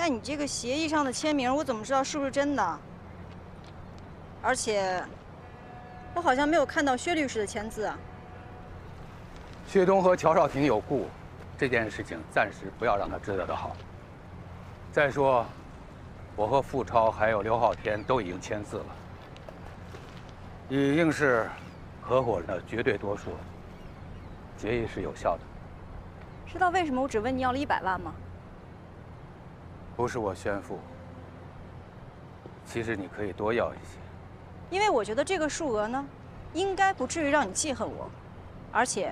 那你这个协议上的签名，我怎么知道是不是真的？而且，我好像没有看到薛律师的签字啊。薛东和乔少廷有故，这件事情暂时不要让他知道的好。再说，我和付超还有刘昊天都已经签字了，已经是合伙人的绝对多数了，协议是有效的。知道为什么我只问你要了100万吗？不是我宣付，其实你可以多要一些。因为我觉得这个数额呢，应该不至于让你记恨我，而且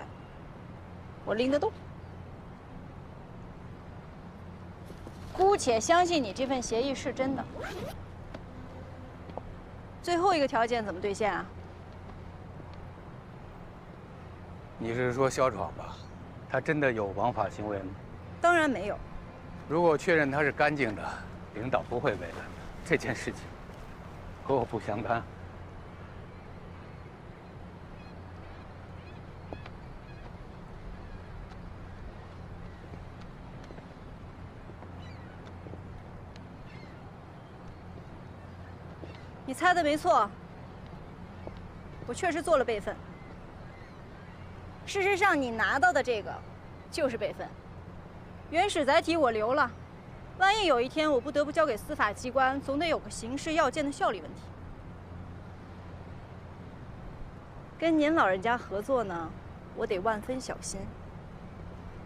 我拎得动。姑且相信你这份协议是真的。最后一个条件怎么兑现啊？你是说肖闯吧？他真的有枉法行为吗？当然没有。如果确认他是干净的，领导不会为难的。这件事情和我不相干。你猜的没错，我确实做了备份。事实上，你拿到的这个就是备份，原始载体我留了。万一有一天我不得不交给司法机关，总得有个刑事要件的效力问题。跟您老人家合作呢，我得万分小心，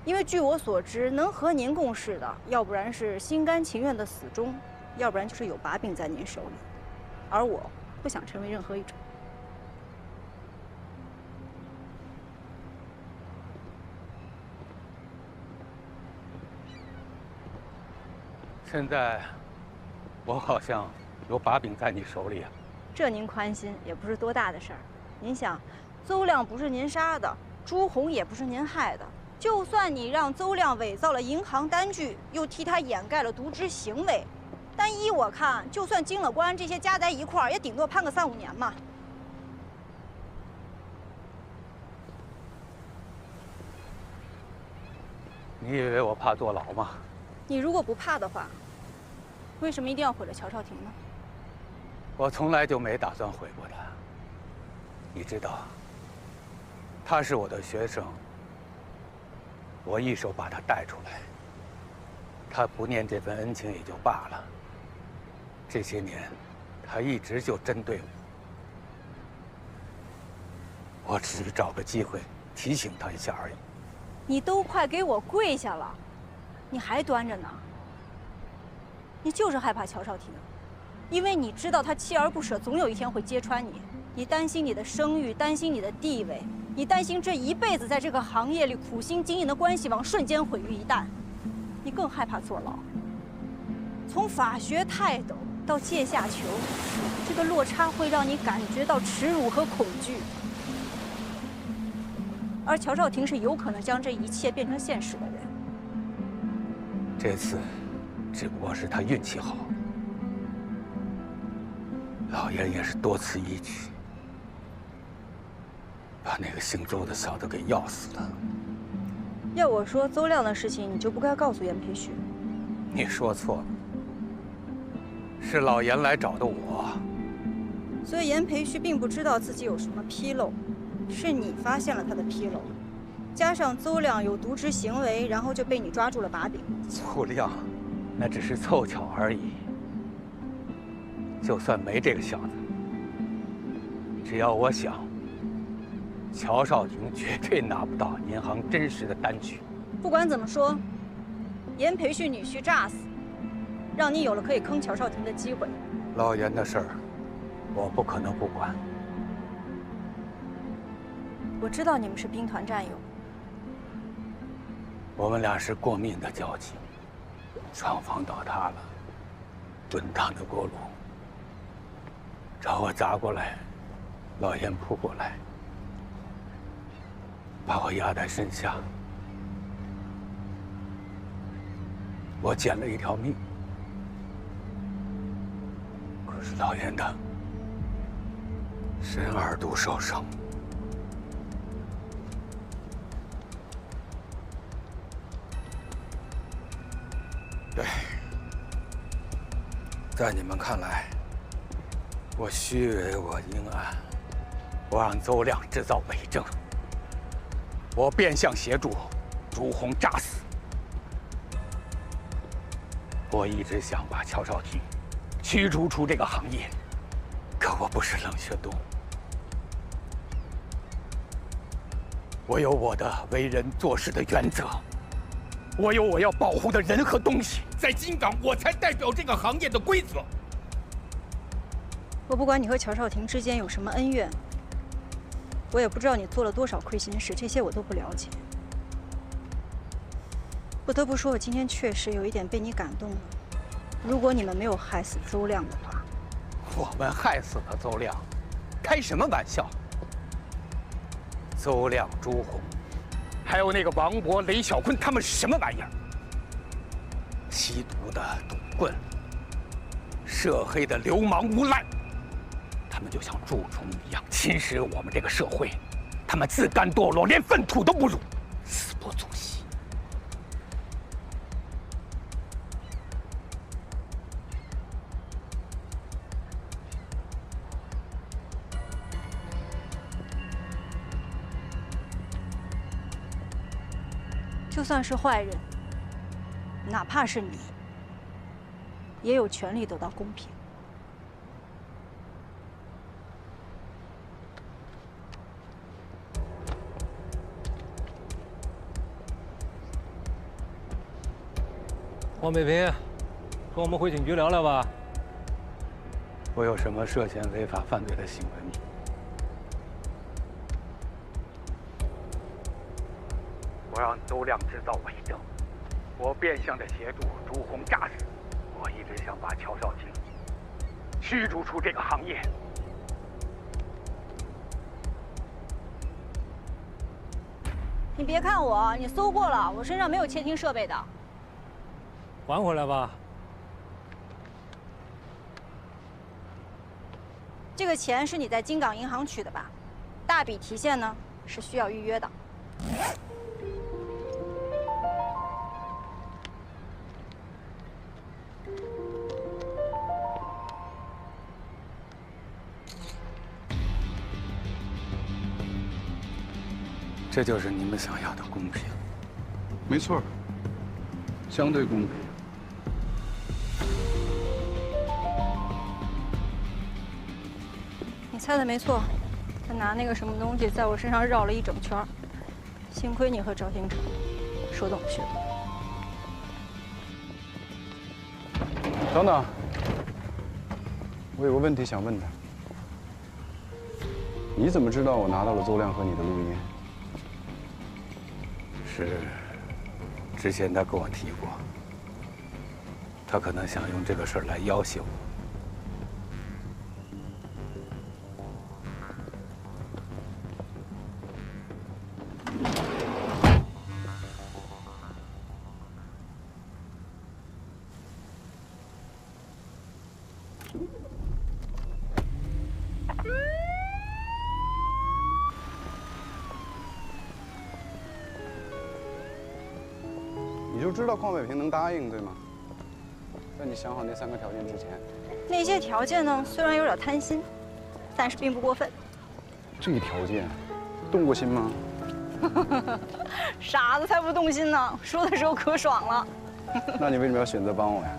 因为据我所知，能和您共事的，要不然是心甘情愿的死忠，要不然就是有把柄在您手里。而我不想成为任何一种。现在，我好像有把柄在你手里啊。这您宽心，也不是多大的事儿。您想，邹亮不是您杀的，朱红也不是您害的。就算你让邹亮伪造了银行单据，又替他掩盖了渎职行为。但依我看，就算进了关，这些加在一块儿，也顶多判个3、5年嘛。你以为我怕坐牢吗？你如果不怕的话，为什么一定要毁了乔少廷呢？我从来就没打算毁过他。你知道，他是我的学生，我一手把他带出来。他不念这份恩情也就罢了。这些年，他一直就针对我，我只是找个机会提醒他一下而已。你都快给我跪下了，你还端着呢？你就是害怕乔少廷，因为你知道他锲而不舍，总有一天会揭穿你。你担心你的声誉，担心你的地位，你担心这一辈子在这个行业里苦心经营的关系网瞬间毁于一旦。你更害怕坐牢。从法学泰斗到阶下囚，这个落差会让你感觉到耻辱和恐惧。而乔少廷是有可能将这一切变成现实的人。这次，只不过是他运气好。老严也是多此一举，把那个姓邹的小子给要死了。要我说，邹亮的事情你就不该告诉严培旭。你说错了，是老严来找的我。所以严培旭并不知道自己有什么纰漏，是你发现了他的纰漏，加上邹亮有渎职行为，然后就被你抓住了把柄。邹亮，那只是凑巧而已。就算没这个小子，只要我想，乔少廷绝对拿不到银行真实的单据。不管怎么说，严培旭女婿诈死，让你有了可以坑乔少廷的机会。老严的事儿，我不可能不管。我知道你们是兵团战友，我们俩是过命的交集。厂房倒塌了，滚烫的锅炉朝我砸过来，老严扑过来，把我压在身下。我捡了一条命，可是老严他深2度受伤。对，在你们看来，我虚伪，我阴暗，我让邹亮制造伪证，我变相协助朱红诈死。我一直想把乔少廷驱逐出这个行业，可我不是冷血动物，我有我的为人做事的原则，我有我要保护的人和东西。在金港，我才代表这个行业的规则。我不管你和乔少廷之间有什么恩怨，我也不知道你做了多少亏心事，这些我都不了解。不得不说，我今天确实有一点被你感动了。如果你们没有害死邹亮的话，我们害死了邹亮？开什么玩笑！邹亮、朱红，还有那个王博、雷小坤，他们是什么玩意儿？吸毒的赌棍，涉黑的流氓无赖，他们就像蛀虫一样侵蚀我们这个社会，他们自甘堕落，连粪土都不如，死不足惜。就算是坏人，哪怕是你，也有权利得到公平。黄北平，跟我们回警局聊聊吧。我有什么涉嫌违法犯罪的行为吗？我让邹亮制造伪证，我变相的协助朱红诈死，我一直想把乔少廷驱逐出这个行业。你别看我，你搜过了，我身上没有窃听设备的。还回来吧。这个钱是你在金港银行取的吧？大笔提现呢是需要预约的。这就是你们想要的公平。没错，相对公平。你猜的没错，他拿那个什么东西在我身上绕了一整圈，幸亏你和赵星辰说懂去了。等等，我有个问题想问他。你怎么知道我拿到了邹亮和你的录音？是，之前他跟我提过，他可能想用这个事儿来要挟我。你就知道邝北平能答应，对吗？在你想好那3个条件之前，那些条件呢，虽然有点贪心，但是并不过分。这条件，动过心吗？傻子才不动心呢，说的时候可爽了。那你为什么要选择帮我呀？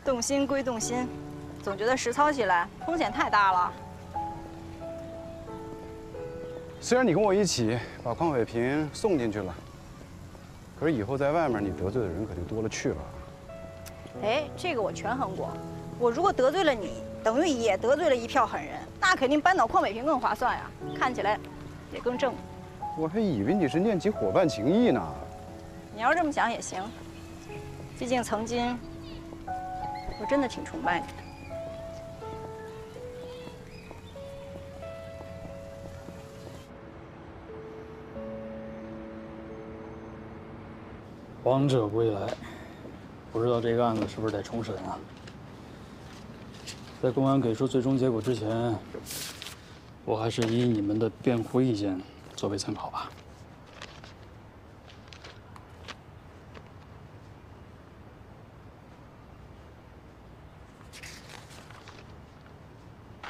动心归动心，总觉得实操起来风险太大了。虽然你跟我一起把邝北平送进去了，可是以后在外面你得罪的人可就多了去了。哎，这个我权衡过，我如果得罪了你，等于也得罪了一票狠人，那肯定扳倒邝北平更划算呀，看起来也更正。我还以为你是念及伙伴情谊呢。你要这么想也行，毕竟曾经我真的挺崇拜你的。王者归来，不知道这个案子是不是得重审啊？在公安给出最终结果之前，我还是以你们的辩护意见作为参考吧。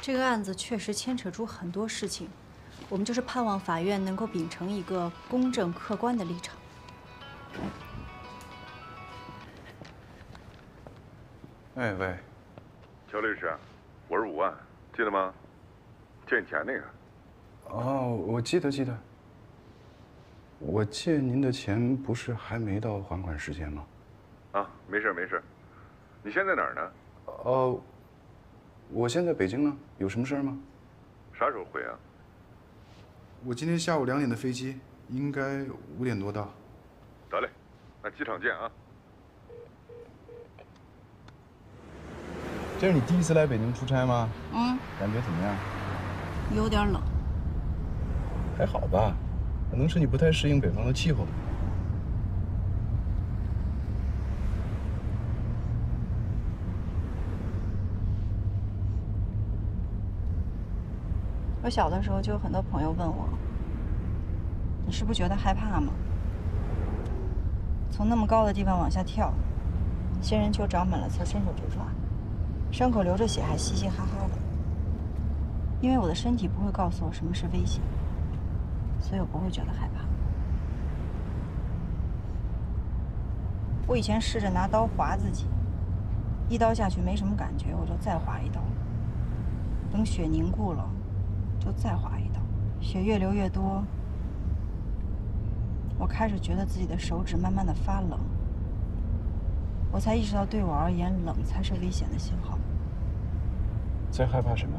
这个案子确实牵扯出很多事情，我们就是盼望法院能够秉承一个公正客观的立场。哎喂，乔律师，我是5万，记得吗？借你钱那个。哦，我记得。我借您的钱不是还没到还款时间吗？啊，没事。你现在哪儿呢？我现在北京呢，有什么事儿吗？啥时候回啊？我今天下午2点的飞机，应该5点多到。得嘞，那机场见啊。这是你第一次来北京出差吗？感觉怎么样？有点冷。还好吧，可能是你不太适应北方的气候。我小的时候就有很多朋友问我，你是不是觉得害怕吗？从那么高的地方往下跳，仙人球长满了刺，伸手就抓，伤口流着血还嘻嘻哈哈的。因为我的身体不会告诉我什么是危险，所以我不会觉得害怕。我以前试着拿刀划自己，一刀下去没什么感觉，我就再划一刀，等血凝固了。就再划一刀，血越流越多，我开始觉得自己的手指慢慢的发冷，我才意识到对我而言，冷才是危险的信号。在害怕什么？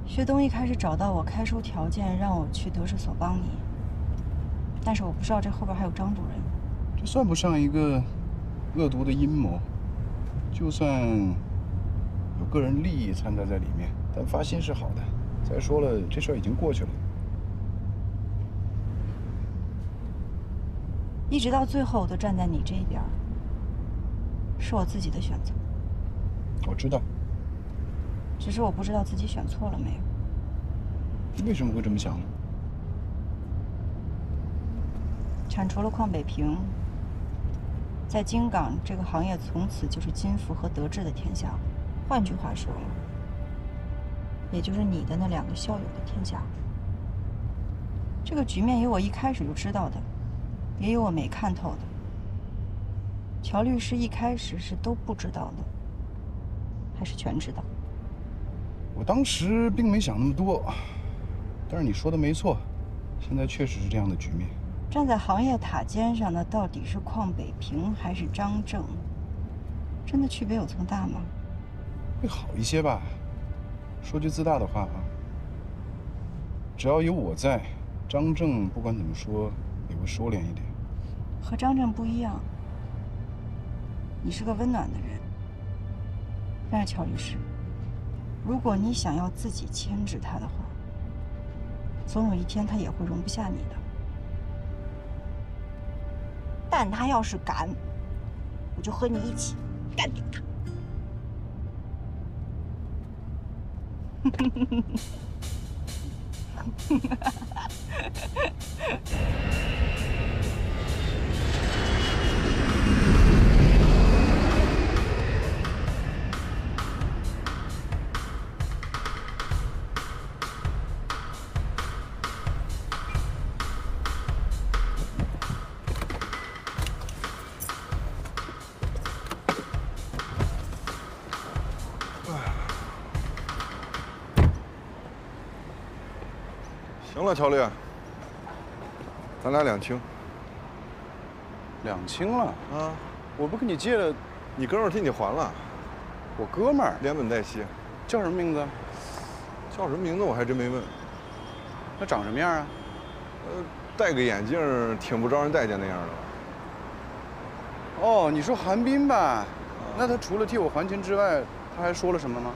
薛东一开始找到我开出条件让我去德士所帮你，但是我不知道这后边还有张主任。这算不上一个恶毒的阴谋，就算有个人利益掺杂在里面。但发心是好的。再说了，这事儿已经过去了。一直到最后，我都站在你这一边，是我自己的选择。我知道。只是我不知道自己选错了没有。你为什么会这么想呢？铲除了邝北平，在京港这个行业从此就是金福和德智的天下了。换句话说，也就是你的那2个校友的天下。这个局面有我一开始就知道的，也有我没看透的。乔律师一开始是都不知道的，还是全知道？我当时并没想那么多，但是你说的没错，现在确实是这样的局面。站在行业塔尖上的到底是邝北平还是张正？真的区别有这么大吗？会好一些吧。说句自大的话啊，只要有我在，张正不管怎么说也会收敛一点。和张正不一样，你是个温暖的人。但是乔律师，如果你想要自己牵制他的话，总有一天他也会容不下你的。但他要是敢，我就和你一起干掉他。行了，乔律，咱俩2清。2清了啊？我不跟你借了，你哥们儿替你还了。我哥们儿连本带息。叫什么名字？叫什么名字我还真没问。他长什么样啊？戴个眼镜，挺不招人待见那样的。哦，你说韩冰吧？那他除了替我还钱之外，他还说了什么吗？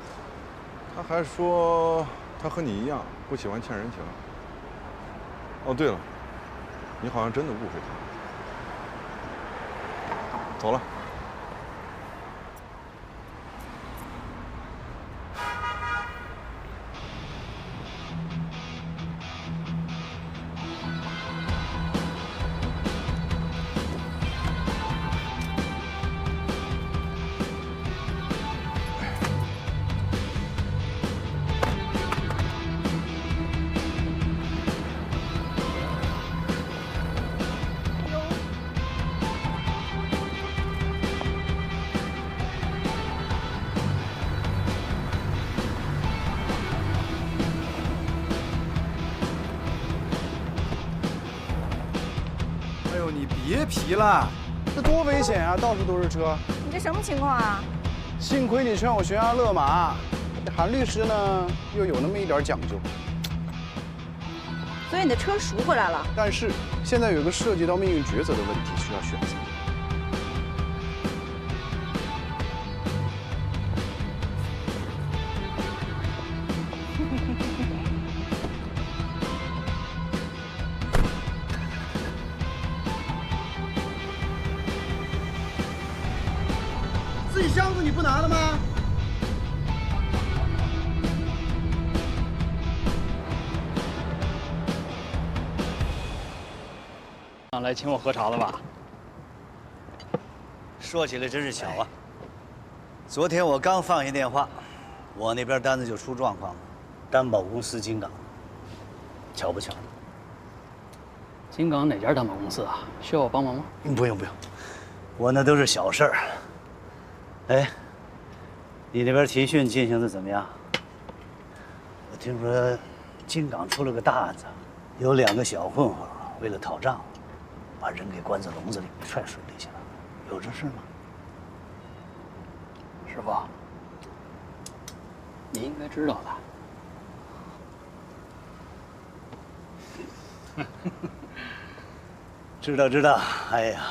他还说他和你一样，不喜欢欠人情。哦，对了，你好像真的误会他。走了。别皮了，这多危险啊！到处都是车。你这什么情况啊？幸亏你劝我悬崖勒马，这韩律师呢又有那么一点讲究。所以你的车赎回来了。但是现在有个涉及到命运抉择的问题需要选择。自己箱子你不拿了吗？来请我喝茶了吧？说起来真是巧啊！昨天我刚放下电话，我那边单子就出状况了，担保公司金港，巧不巧？金港哪家担保公司啊？需要我帮忙吗？不用，我那都是小事儿。哎，你那边提讯进行的怎么样？我听说金港出了个大案子，有2个小混混为了讨账，把人给关在笼子里踹水里去了，有这事吗？师傅，你应该知道的。知道。哎呀，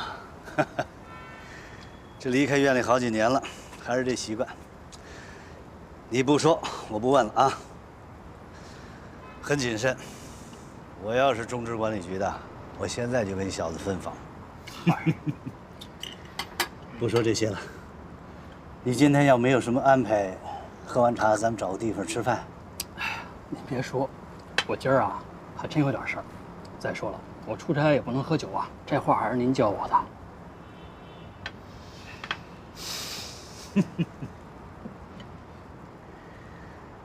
这离开院里好几年了，还是这习惯。你不说，我不问了啊。很谨慎。我要是中支管理局的，我现在就跟你小子分房。不说这些了，你今天要没有什么安排，喝完茶咱们找个地方吃饭。哎呀，您别说，我今儿啊还真有点事儿。再说了，我出差也不能喝酒啊，这话还是您教我的。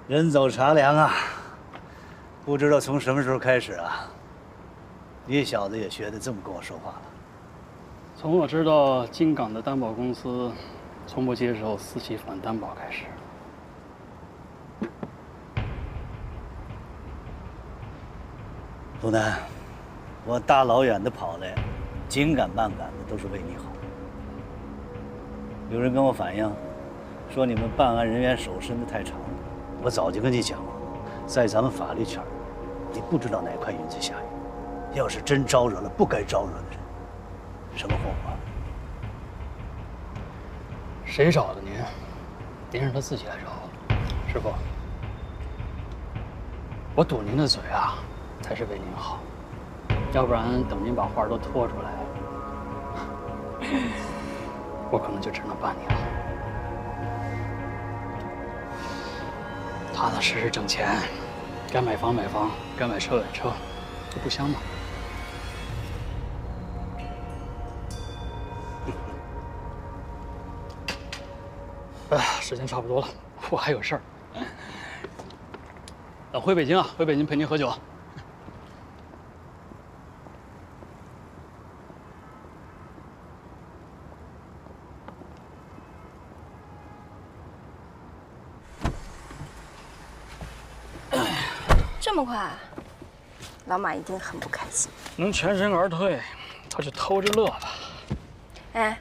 人走茶凉啊，不知道从什么时候开始啊，你小子也学得这么跟我说话了。从我知道金港的担保公司从不接受私企反担保开始。陆南，我大老远的跑来，紧赶慢赶的都是为你好。有人跟我反映，说你们办案人员手伸得太长了。我早就跟你讲过，在咱们法律圈，你不知道哪块云彩下雨。要是真招惹了不该招惹的人，什么后果？谁找的您？您让他自己来找我。师傅，我堵您的嘴啊，才是为您好。要不然等您把话都拖出来，我可能就只能办你了。踏踏实实挣钱，该买房买房，该买车买车，这不香吗？哎呀，时间差不多了，我还有事儿。等回北京啊，回北京陪您喝酒。这么快，老马一定很不开心。能全身而退，他就偷着乐吧。哎，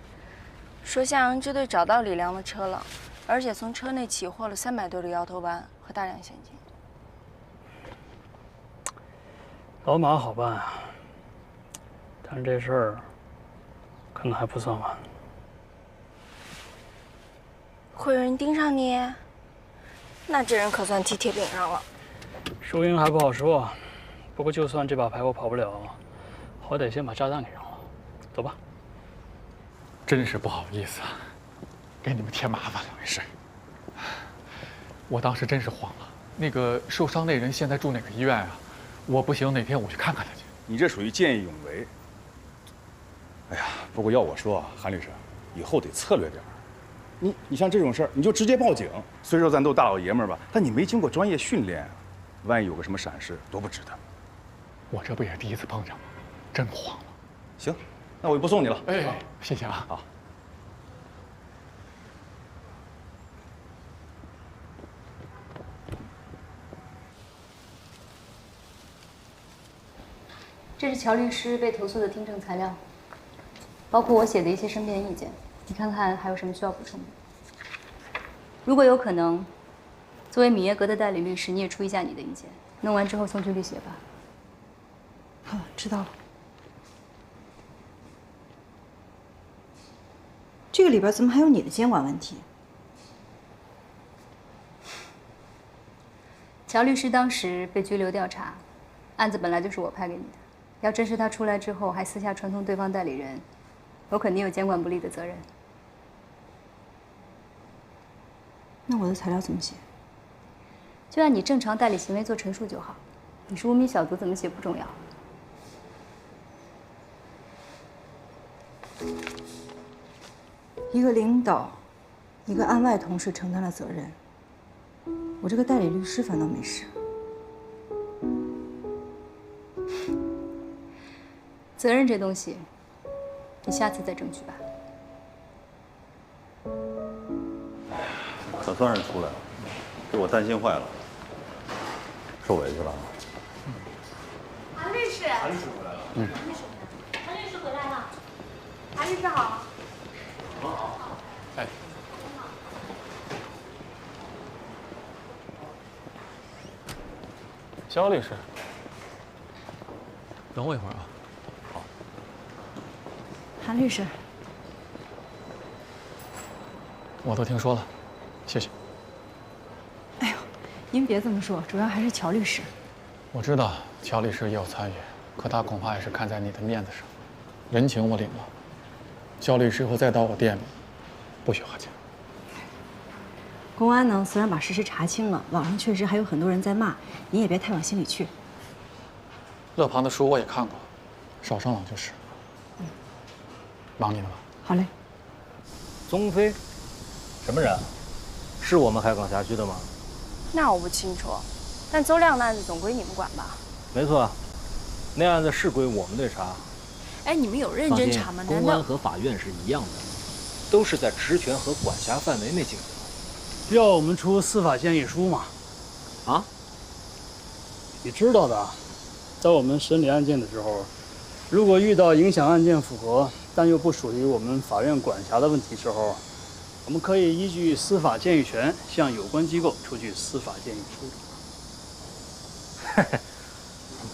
说夏阳支队找到李良的车了，而且从车内起获了300多的摇头丸和大量现金。老马好办啊，但是这事儿可能还不算完。会有人盯上你？那这人可算踢铁饼上了。输赢还不好说，不过就算这把牌我跑不了，好歹先把炸弹给扔了。走吧。真是不好意思啊，给你们添麻烦了。没事，我当时真是慌了。那个受伤那人现在住哪个医院啊？我不行，哪天我去看看他去。你这属于见义勇为。哎呀，不过要我说啊，韩律师，以后得策略点儿。你像这种事儿，你就直接报警。虽说咱都大老爷们儿吧，但你没经过专业训练啊，万一有个什么闪失，多不值得。我这不也第一次碰上吗？真慌了。行，那我就不送你了。哎，谢谢啊。好。这是乔律师被投诉的听证材料。包括我写的一些申辩意见，你看看还有什么需要补充的。如果有可能，作为米耶格的代理律师，你也出一下你的意见。弄完之后送去律协吧。好，知道了。这个里边怎么还有你的监管问题？乔律师当时被拘留调查，案子本来就是我派给你的。要真是他出来之后还私下传通对方代理人，我肯定有监管不力的责任。那我的材料怎么写？就按你正常代理行为做陈述就好。你是无名小卒，怎么写不重要。一个领导，一个案外同事承担了责任，我这个代理律师反倒没事。责任这东西，你下次再争取吧。可算是出来了，给我担心坏了，受委屈了。韩律师，韩律师回来了。韩律师回来了。韩律师好。好。哎。肖律师，等我一会儿啊。好。韩律师，我都听说了，谢谢。哎呦，您别这么说，主要还是乔律师。我知道乔律师也有参与，可他恐怕也是看在你的面子上，人情我领了。肖律师以后再到我店里，不许花钱。公安呢，虽然把事实查清了，网上确实还有很多人在骂，您也别太往心里去。勒庞的书我也看过，少上网就是。忙你的吧。好嘞。宗飞，什么人？是我们海港辖区的吗？那我不清楚，但邹亮的案子总归你们管吧？没错，那案子是归我们队查。哎，你们有认真查吗？公安和法院是一样的，都是在职权和管辖范围内进行。需要我们出司法建议书吗？啊？你知道的，在我们审理案件的时候，如果遇到影响案件复核但又不属于我们法院管辖的问题时候，我们可以依据司法建议权向有关机构出具司法建议书。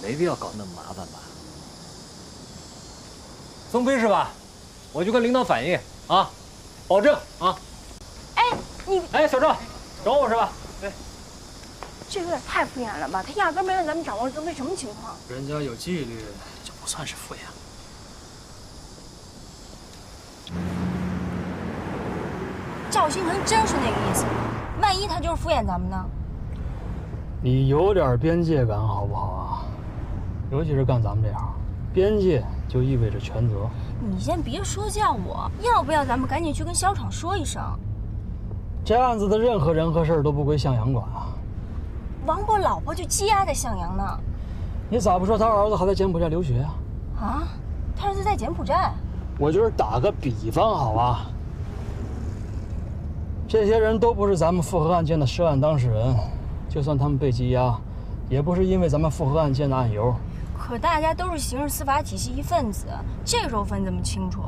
没必要搞那么麻烦吧？宗飞是吧？我去跟领导反映啊，保证啊。哎，小赵，找我是吧？对。这有点太敷衍了吧？他压根没让咱们掌握宗飞什么情况。人家有纪律，就不算是敷衍。赵新成真是那个意思吗？万一他就是敷衍咱们呢？你有点边界感好不好啊？尤其是干咱们这行，边界就意味着全责。你先别说教我，要不要咱们赶紧去跟肖厂说一声？这案子的任何人和事儿都不归向阳管啊。王博老婆就羁押在向阳呢。你咋不说他儿子还在柬埔寨留学啊？啊，他儿子在柬埔寨？我就是打个比方好吧。这些人都不是咱们复核案件的涉案当事人，就算他们被羁押，也不是因为咱们复核案件的案由。可大家都是刑事司法体系一份子，这时候分这么清楚，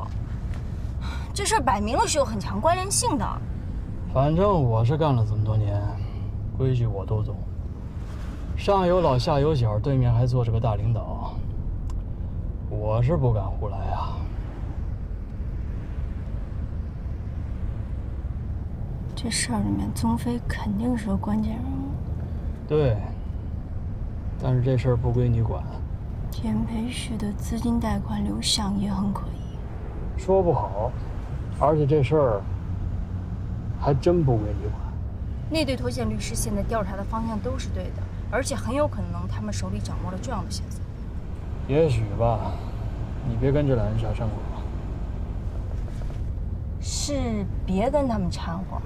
这事儿摆明了是有很强关联性的。反正我是干了这么多年，规矩我都懂。上有老下有小，对面还坐着个大领导，我是不敢胡来啊。这事儿里面，宗飞肯定是个关键人物。对，但是这事儿不归你管。田培旭的资金贷款流向也很可疑，说不好，而且这事儿还真不归你管。那对脱线律师现在调查的方向都是对的，而且很有可能他们手里掌握了重要的线索。也许吧，你别跟这俩人瞎掺和。是别跟他们掺和，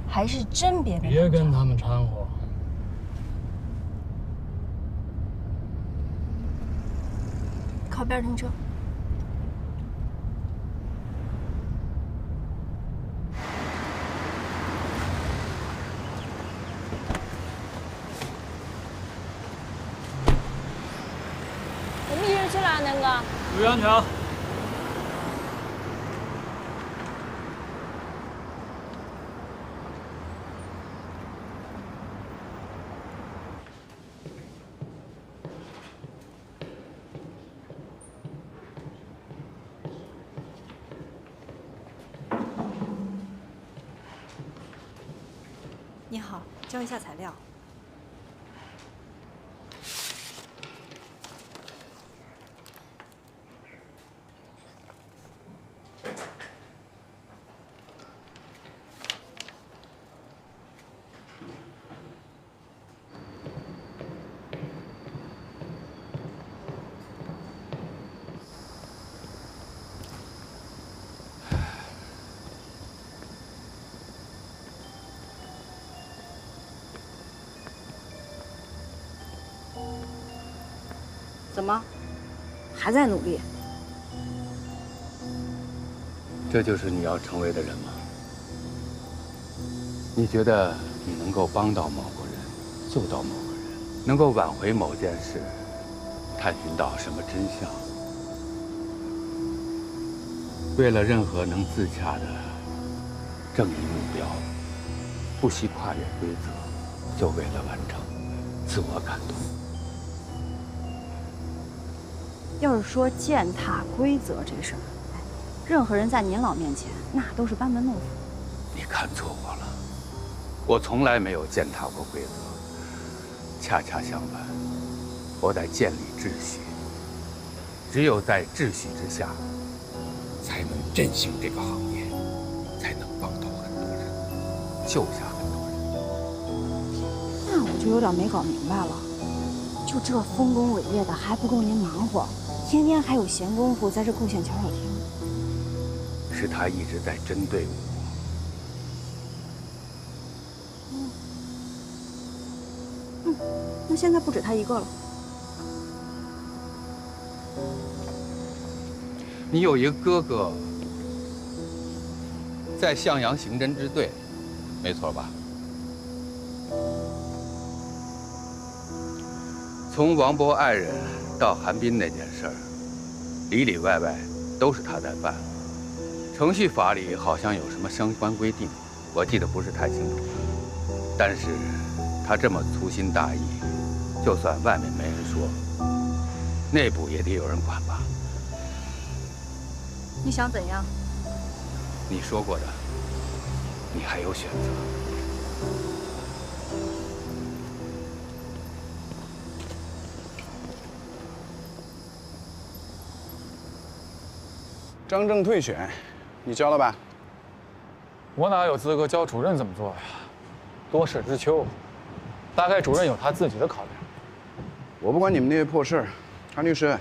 还是真别跟他们掺和？靠边停车。我们一人去哪，南哥？注意安全啊！你好，交一下材料。怎么，还在努力？这就是你要成为的人吗？你觉得你能够帮到某个人，救到某个人，能够挽回某件事，探寻到什么真相？为了任何能自洽的正义目标，不惜跨越规则，就为了完成自我感动。要是说践踏规则这事儿，任何人在您老面前那都是班门弄斧。你看错我了，我从来没有践踏过规则，恰恰相反，我在建立秩序。只有在秩序之下，才能振兴这个行业，才能帮到很多人，救下很多人。那我就有点没搞明白了，就这丰功伟业的还不够您忙活？天天还有闲工夫在这构陷巧巧厅，是他一直在针对我。那现在不止他一个了。你有一个哥哥在向阳刑侦支队，没错吧？从王博爱人到韩冰那件事儿，里里外外都是他在办。程序法里好像有什么相关规定，我记得不是太清楚。但是他这么粗心大意，就算外面没人说，内部也得有人管吧？你想怎样？你说过的，你还有选择。张正退选，你交了吧？我哪有资格教主任怎么做呀？多事之秋，大概主任有他自己的考量。我不管你们那些破事儿，韩律师，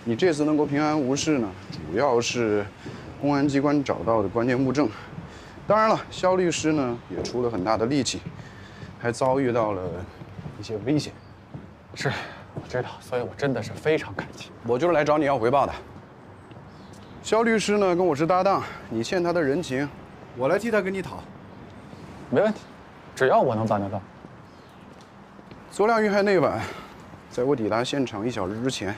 你这次能够平安无事呢，主要是公安机关找到的关键物证。当然了，肖律师呢也出了很大的力气，还遭遇到了一些危险。是，我知道，所以我真的是非常感激。我就是来找你要回报的。肖律师呢跟我是搭档，你欠他的人情，我来替他跟你讨。没问题，只要我能办得到。左亮遇害那晚，在我抵达现场1小时之前，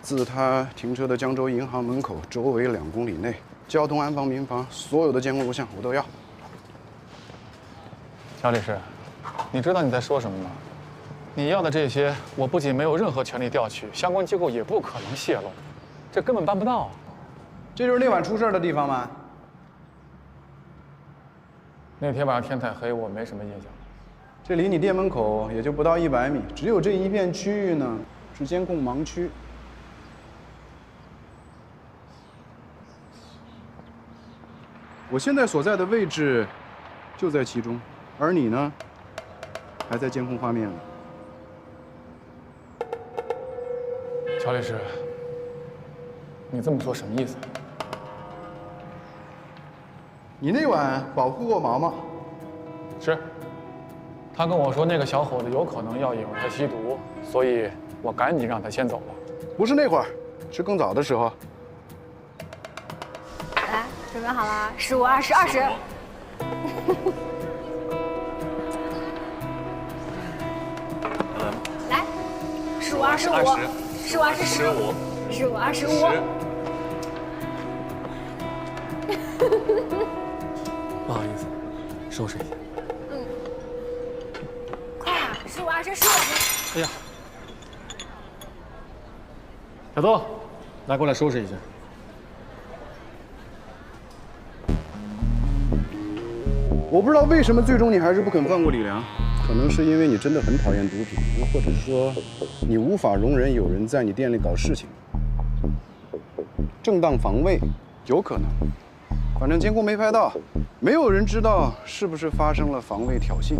自他停车的江州银行门口周围2公里内，交通、安防、民防所有的监控录像我都要。肖律师，你知道你在说什么吗？你要的这些，我不仅没有任何权利调取，相关机构也不可能泄露，这根本办不到。这就是那晚出事的地方吗？那天晚上天太黑，我没什么印象。这离你店门口也就不到100米，只有这一片区域呢是监控盲区。我现在所在的位置就在其中，而你呢，还在监控画面里。乔律师，你这么说什么意思？你那晚保护过毛毛？是。他跟我说那个小伙子有可能要引诱他吸毒，所以我赶紧让他先走了。不是那会儿，是更早的时候。来，准备好了，15、20、20。来，15、25，15、20、15，15、25。不好意思，收拾一下。快啊！15、20、15。哎呀，小杜，来过来收拾一下。我不知道为什么最终你还是不肯放过李良，可能是因为你真的很讨厌毒品，又或者是说你无法容忍有人在你店里搞事情。正当防卫，有可能，反正监控没拍到，没有人知道是不是发生了防卫挑衅。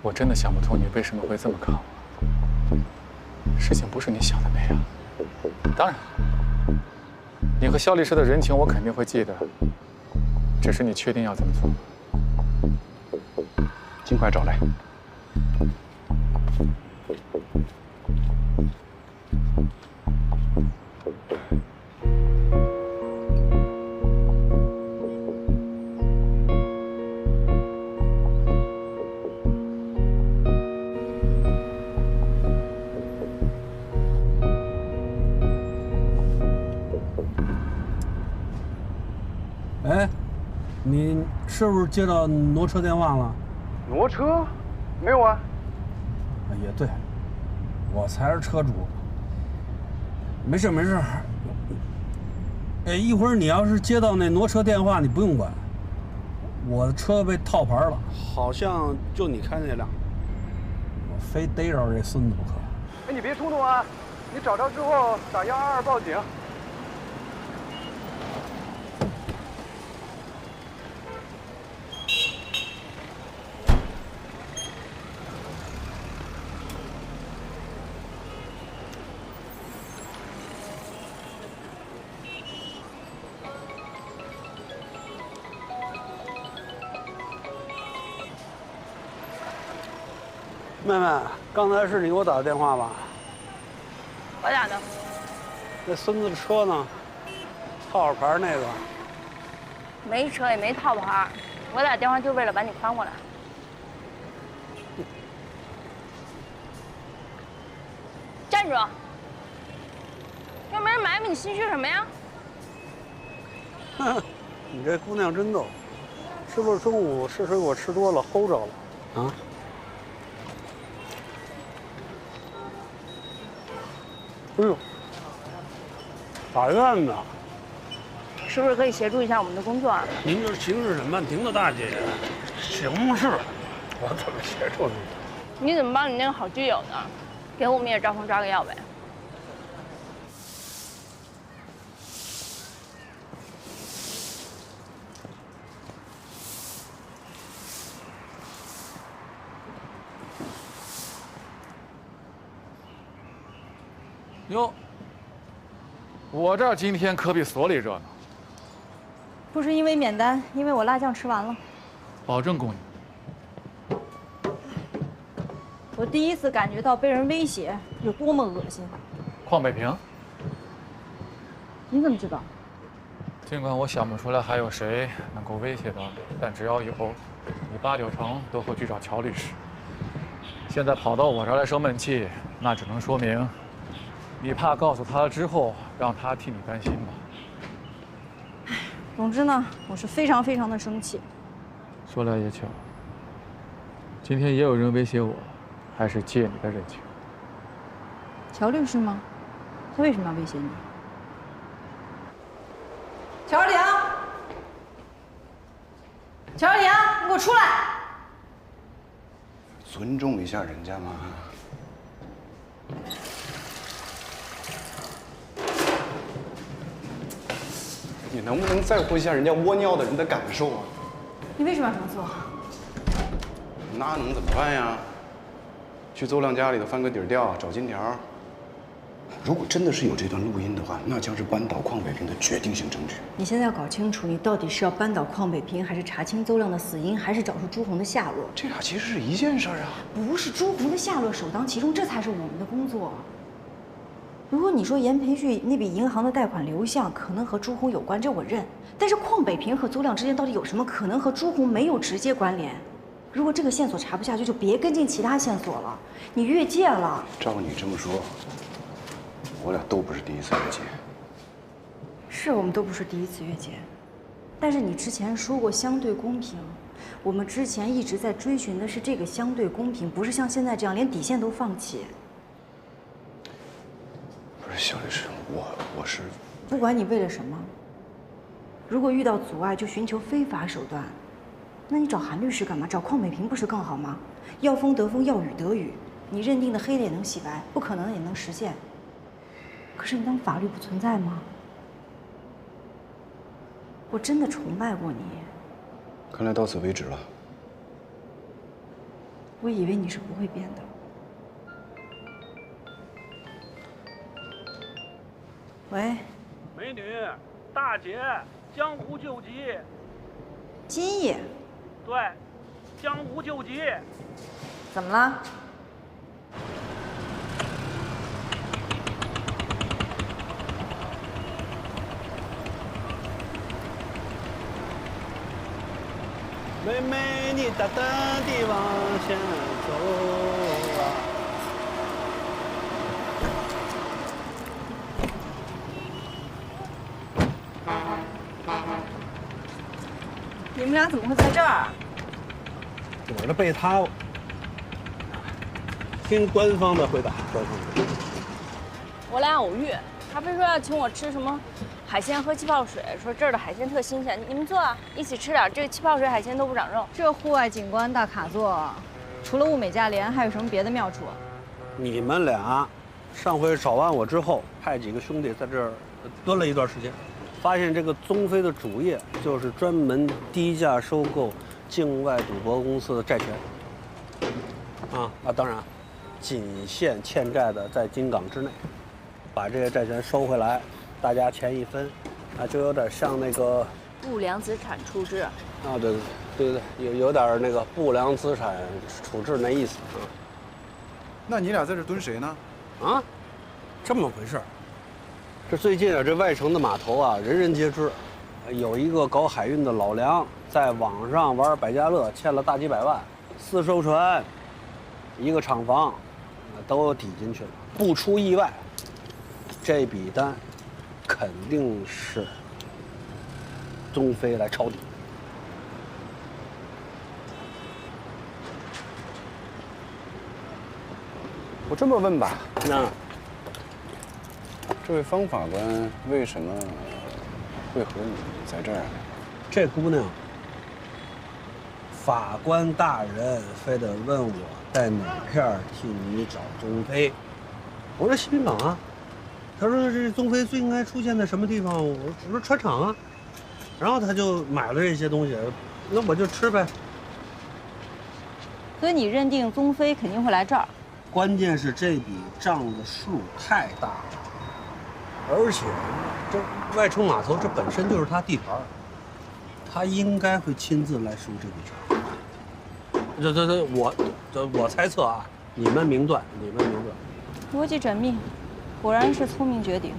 我真的想不通你为什么会这么看我。事情不是你想的那样。当然，你和肖律师的人情我肯定会记得，只是你确定要这么做吗？尽快找来。哎，你是不是接到挪车电话了？挪车？没有啊。也对，我才是车主。没事没事。哎，一会儿你要是接到那挪车电话，你不用管。我的车被套牌了，好像就你开那辆。我非逮着这孙子不可。哎，你别冲动啊！你找着之后打122报警。妹妹，刚才是你给我打的电话吧？我打的。那孙子的车呢？套着牌那个。没车也没套牌，我打电话就为了把你翻过来。站住！又没人买你心虚什么呀？哼，你这姑娘真逗，是不是中午吃水果吃多了齁着了？啊？哎呦，法院呢？是不是可以协助一下我们的工作啊？您这刑事审判庭的大姐，刑事，我怎么协助你？你怎么帮你那个好基友呢？给我们也招风抓个药呗。哟，我这儿今天可比所里热闹。不是因为免单，因为我辣酱吃完了。保证供应。我第一次感觉到被人威胁有多么恶心。邝北平，你怎么知道？尽管我想不出来还有谁能够威胁到你，但只要有，你8、9成都会去找乔律师。现在跑到我这儿来生闷气，那只能说明你怕告诉他了之后，让他替你担心吧。总之呢，我是非常非常的生气。说来也巧，今天也有人威胁我，还是借你的人情。乔律师吗？他为什么要威胁你？乔二良，乔二良，你给我出来！尊重一下人家嘛。你能不能在乎一下人家窝尿的人的感受啊？你为什么要这么做？那能怎么办呀？去邹亮家里头翻个底儿调，找金条。如果真的是有这段录音的话，那将是扳倒邝北平的决定性证据。你现在要搞清楚，你到底是要扳倒邝北平，还是查清邹亮的死因，还是找出朱红的下落？这俩其实是一件事儿啊。不是朱红的下落首当其冲，这才是我们的工作。如果你说严培旭那笔银行的贷款流向可能和朱红有关，这我认。但是邝北平和邹亮之间到底有什么可能和朱红没有直接关联？如果这个线索查不下去，就别跟进其他线索了，你越界了。照你这么说，我俩都不是第一次越界。是我们都不是第一次越界，但是你之前说过相对公平，我们之前一直在追寻的是这个相对公平，不是像现在这样连底线都放弃。不是肖律师，我是不管你为了什么，如果遇到阻碍就寻求非法手段，那你找韩律师干嘛？找邝美萍不是更好吗？要风得风，要雨得雨。你认定的黑的也能洗白，不可能的也能实现。可是你当法律不存在吗？我真的崇拜过你。看来到此为止了。我以为你是不会变的。喂，美女，大姐，江湖救急。金爷。对，江湖救急。怎么了？妹妹，你大胆地往前走啊！你们俩怎么会在这儿？我的备胎。听官方的回答，官方的。我俩偶遇，他非说要请我吃什么海鲜喝气泡水，说这儿的海鲜特新鲜，你们坐啊，一起吃点。这个气泡水海鲜都不长肉。这户外景观大卡座，除了物美价廉，还有什么别的妙处？你们俩上回找完我之后，派几个兄弟在这儿蹲了一段时间，发现这个宗飞的主业就是专门低价收购境外赌博公司的债权。当然，仅限欠债的在金港之内，把这些债权收回来，大家钱一分，就有点像那个不良资产处置。对，有点那个不良资产处置那意思啊。那你俩在这蹲谁呢？这么回事儿。这最近这外城的码头啊，人人皆知，有一个搞海运的老梁在网上玩百家乐，欠了大几百万，4艘船，一个厂房，都抵进去了。不出意外，这笔单肯定是宗飞来抄底。我这么问吧，这位方法官为什么会和你在这儿？这姑娘，法官大人非得问我在哪片替你找宗飞。我说西滨港啊。他说这宗飞最应该出现在什么地方？我说船厂啊。然后他就买了这些东西，那我就吃呗。所以你认定宗飞肯定会来这儿？关键是这笔账的数太大了，而且这外城码头这本身就是他地盘，他应该会亲自来收这笔账。我猜测啊，你们明断。逻辑缜密，果然是聪明绝顶。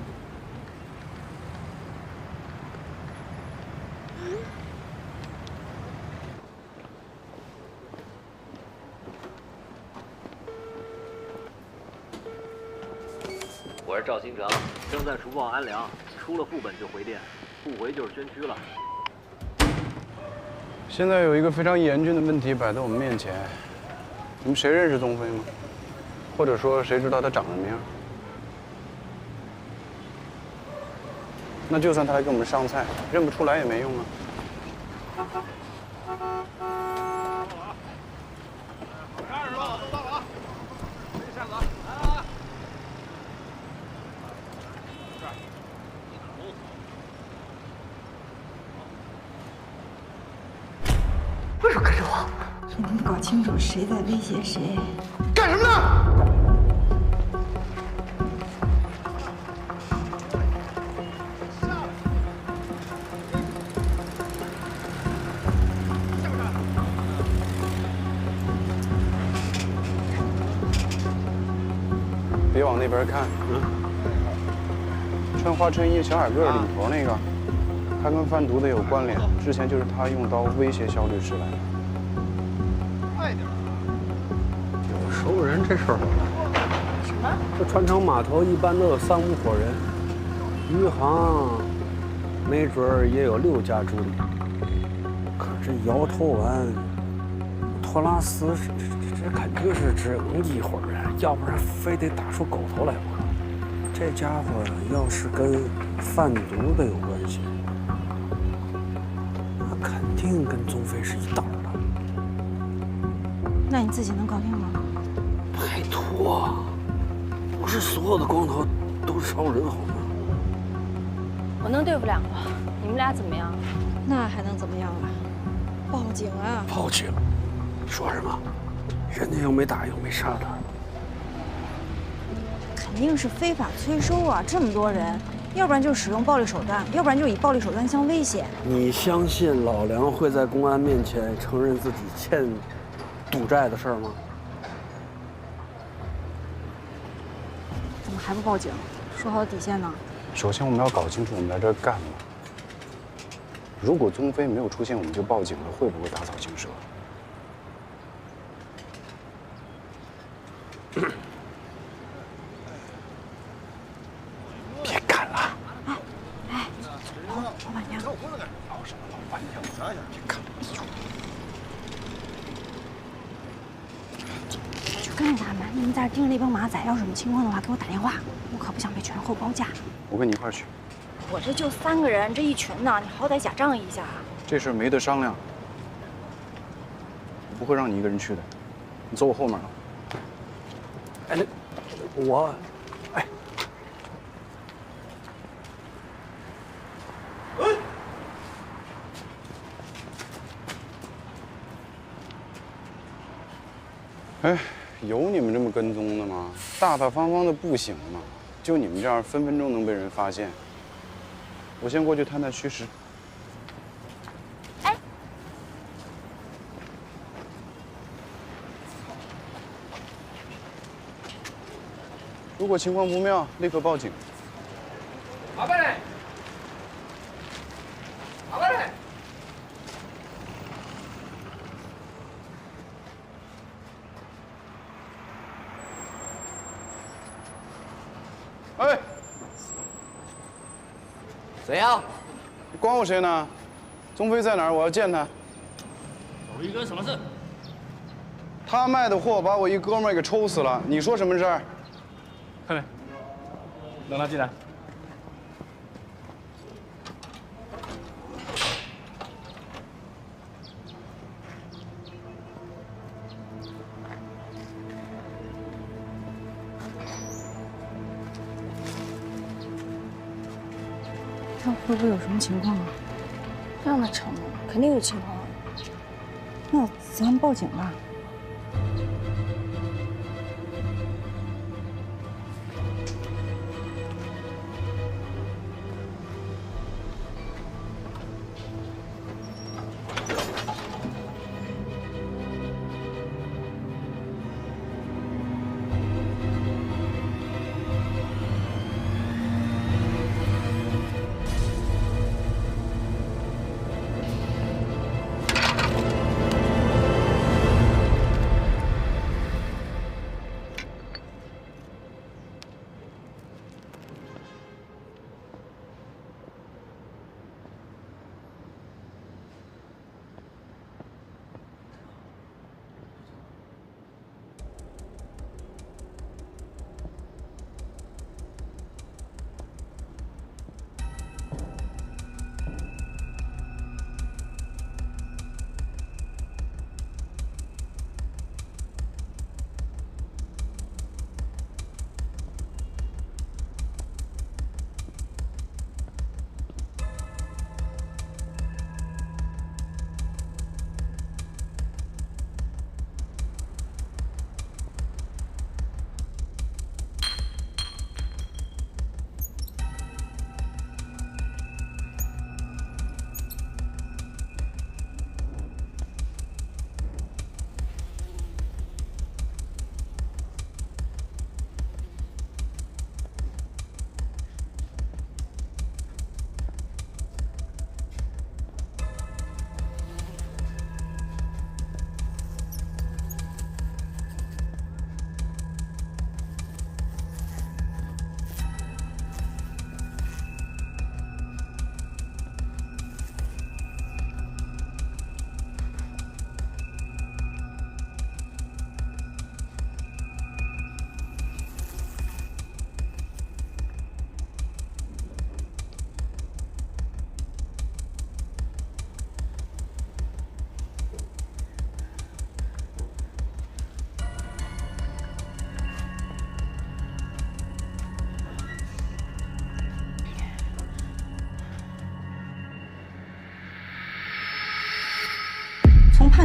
我是赵新成，正在除暴安良，出了副本就回电，不回就是捐躯了。现在有一个非常严峻的问题摆在我们面前，你们谁认识宗飞吗？或者说谁知道他长什么样？那就算他来给我们上菜，认不出来也没用啊。为什么跟着我？你能搞清楚谁在威胁谁？干什么呢？别往那边看。穿花衬衣、小矮个、领头那个，他跟贩毒的有关联。之前就是他用刀威胁肖律师来的。快点！有熟人这事儿。什么？这船厂码头一般都有3、5伙人，余杭没准儿也有6家主理。可这这摇头丸，托拉斯，这肯定是只能一会儿啊，要不然非得打出狗头来不可。这家伙要是跟贩毒的有关系，那肯定跟宗飞是一道的。那你自己能搞定吗？拜托，不是所有的光头都是超人好吗？我能对付2个，你们俩怎么样？那还能怎么样啊？报警啊！报警？说什么？人家又没打又没杀他。肯定是非法催收啊！这么多人，要不然就使用暴力手段，要不然就以暴力手段相威胁。你相信老梁会在公安面前承认自己欠赌债的事儿吗？怎么还不报警？说好的底线呢？首先我们要搞清楚我们来这儿干嘛。如果宗飞没有出现，我们就报警了，会不会打草惊蛇？别干了！哎，老板娘，老什么老板娘？别干了！去跟着他们，你们在这盯着那帮马仔，要是什么情况的话，给我打电话，我可不想被全后包夹。我跟你一块儿去。我这就3个人，这一群呢，你好歹假仗一下。这事儿没得商量，不会让你一个人去的。你走我后面了。哎，那我，哎，哎，有你们这么跟踪的吗？大大方方的不行吗？就你们这样，分分钟能被人发现。我先过去探探虚实。哎，如果情况不妙，立刻报警。阿贝，阿贝。哎，谁呀？你管我谁呢？宗飞在哪儿？我要见他。有一个什么事？他卖的货把我一哥们儿给抽死了，你说什么事儿？快点，让他进来。他会不会有什么情况啊？让他成，肯定有情况。那咱们报警吧。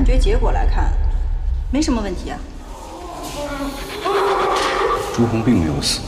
决结果来看，没什么问题啊。朱红并没有死。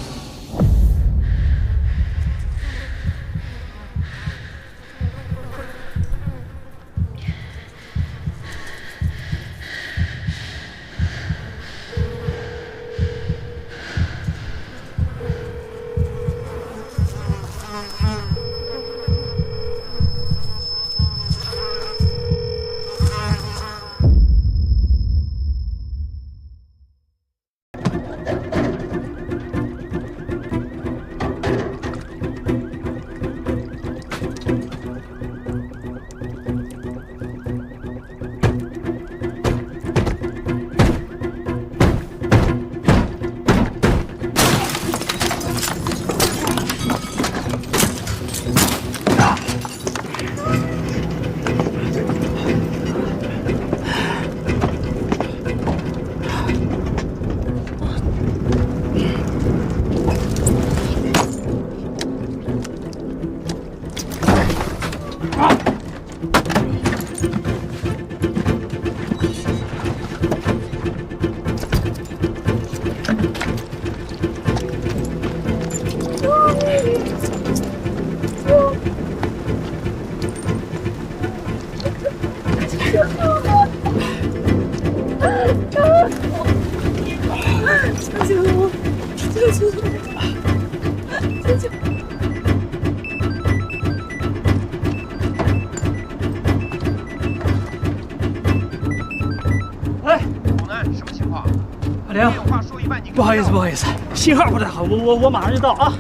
不好意思，信号不太好，我马上就到啊。